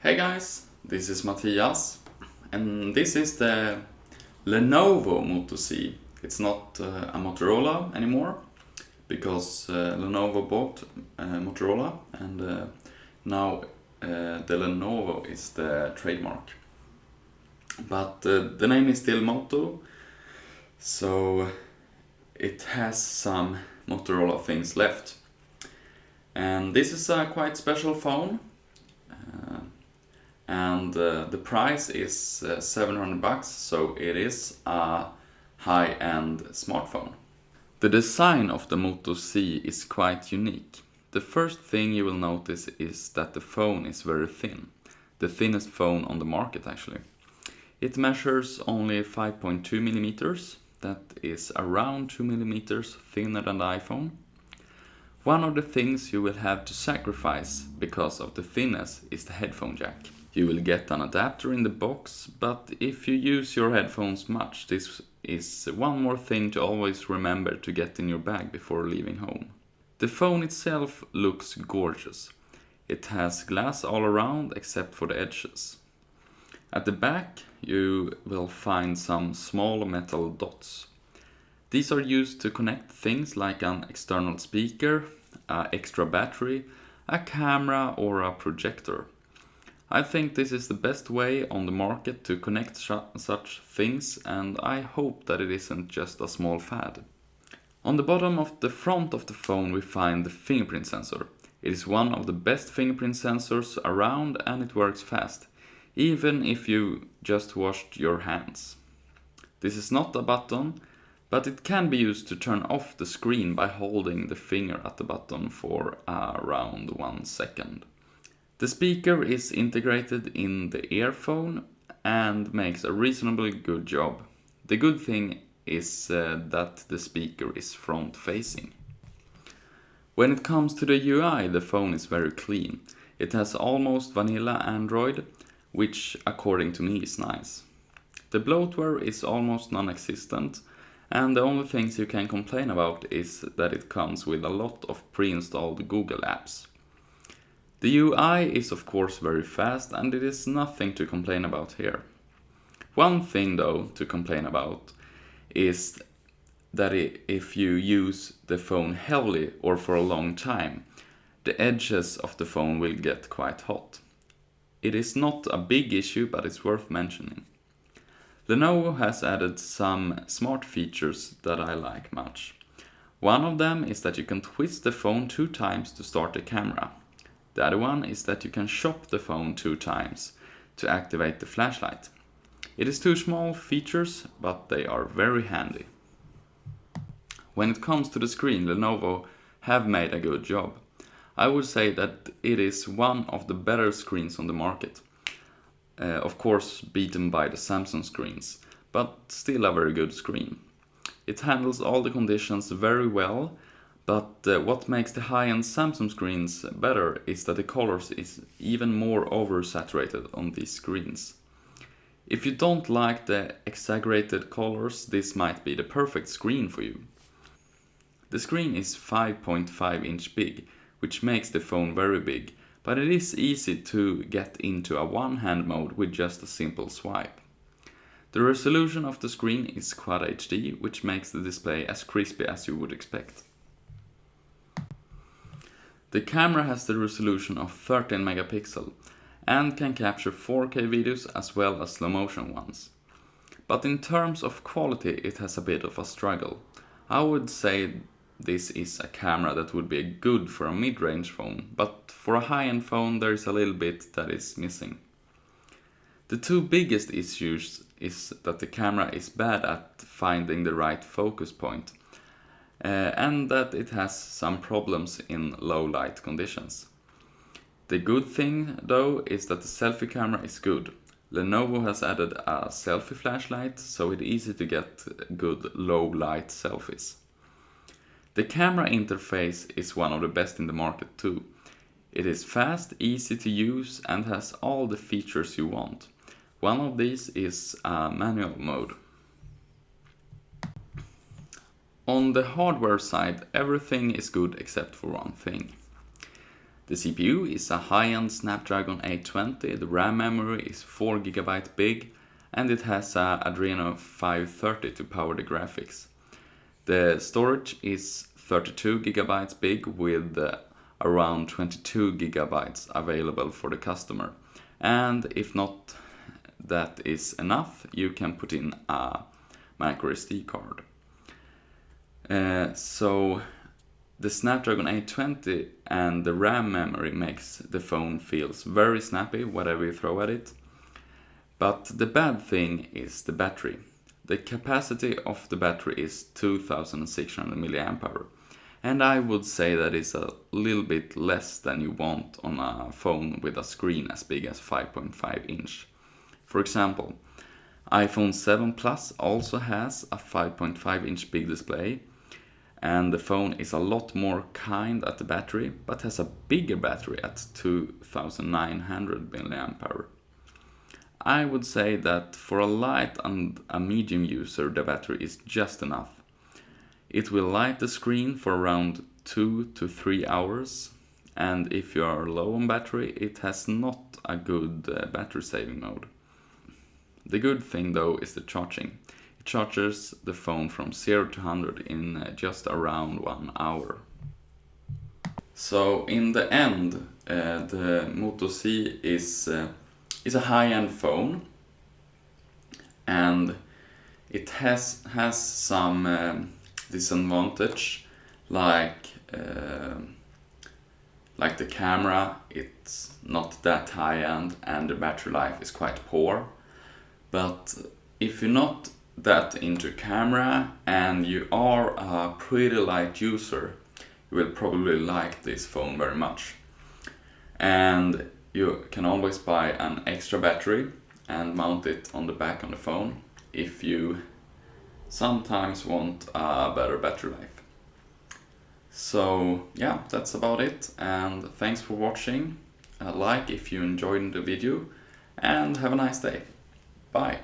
Hey guys, this is Mathias, and this is the Lenovo Moto Z. It's not a Motorola anymore, because Lenovo bought Motorola, and now the Lenovo is the trademark. But the name is still Moto, so it has some Motorola things left. And this is a quite special phone. And the price is $700, so it is a high-end smartphone. The design of the Moto Z is quite unique. The first thing you will notice is that the phone is very thin. The thinnest phone on the market actually. It measures only 5.2 millimeters. That is around 2 millimeters thinner than the iPhone. One of the things you will have to sacrifice because of the thinness is the headphone jack. You will get an adapter in the box, but if you use your headphones much, this is one more thing to always remember to get in your bag before leaving home. The phone itself looks gorgeous. It has glass all around except for the edges. At the back you will find some small metal dots. These are used to connect things like an external speaker, an extra battery, a camera or a projector. I think this is the best way on the market to connect such things, and I hope that it isn't just a small fad. On the bottom of the front of the phone we find the fingerprint sensor. It is one of the best fingerprint sensors around and it works fast, even if you just washed your hands. This is not a button, but it can be used to turn off the screen by holding the finger at the button for around 1 second. The speaker is integrated in the earphone and makes a reasonably good job. The good thing is that the speaker is front facing. When it comes to the UI, the phone is very clean. It has almost vanilla Android, which according to me is nice. The bloatware is almost non-existent, and the only things you can complain about is that it comes with a lot of pre-installed Google apps. The UI is of course very fast and it is nothing to complain about here. One thing though to complain about is that if you use the phone heavily or for a long time, the edges of the phone will get quite hot. It is not a big issue, but it's worth mentioning. Lenovo has added some smart features that I like much. One of them is that you can twist the phone 2 times to start the camera. The other one is that you can shop the phone 2 times to activate the flashlight. It is 2 small features, but they are very handy. When it comes to the screen, Lenovo have made a good job. I would say that it is one of the better screens on the market. Of course beaten by the Samsung screens, but still a very good screen. It handles all the conditions very well. But what makes the high-end Samsung screens better is that the colors is even more oversaturated on these screens. If you don't like the exaggerated colors, this might be the perfect screen for you. The screen is 5.5 inch big, which makes the phone very big, but it is easy to get into a one-hand mode with just a simple swipe. The resolution of the screen is Quad HD, which makes the display as crispy as you would expect. The camera has the resolution of 13 megapixel and can capture 4K videos as well as slow motion ones. But in terms of quality it has a bit of a struggle. I would say this is a camera that would be good for a mid-range phone, but for a high-end phone there is a little bit that is missing. The 2 biggest issues is that the camera is bad at finding the right focus point. And that it has some problems in low light conditions. The good thing though is that the selfie camera is good. Lenovo has added a selfie flashlight, so it's easy to get good low light selfies. The camera interface is one of the best in the market too. It is fast, easy to use and has all the features you want. One of these is a manual mode. On the hardware side, everything is good except for one thing. The CPU is a high-end Snapdragon 820, the RAM memory is 4 GB big, and it has a Adreno 530 to power the graphics. The storage is 32 GB big with around 22 GB available for the customer. And if not that is enough, you can put in a micro SD card. So the Snapdragon 820 and the RAM memory makes the phone feels very snappy whatever you throw at it. But the bad thing is the battery. The capacity of the battery is 2600 mAh, and I would say that is a little bit less than you want on a phone with a screen as big as 5.5 inch. For example, iPhone 7 Plus also has a 5.5 inch big display, and the phone is a lot more kind at the battery, but has a bigger battery at 2900 mAh. I would say that for a light and a medium user the battery is just enough. It will light the screen for around 2 to 3 hours, and if you are low on battery it has not a good battery saving mode. The good thing though is the charging. It charges the phone from 0 to 100 in just around 1 hour. So in the end, the Moto Z is a high-end phone, and it has some disadvantage, like the camera. It's not that high-end and the battery life is quite poor. But if you're not that into camera and you are a pretty light user, you will probably like this phone very much. And you can always buy an extra battery and mount it on the back of the phone if you sometimes want a better battery life. So yeah, that's about it, and thanks for watching. Like if you enjoyed the video, and have a nice day. Bye.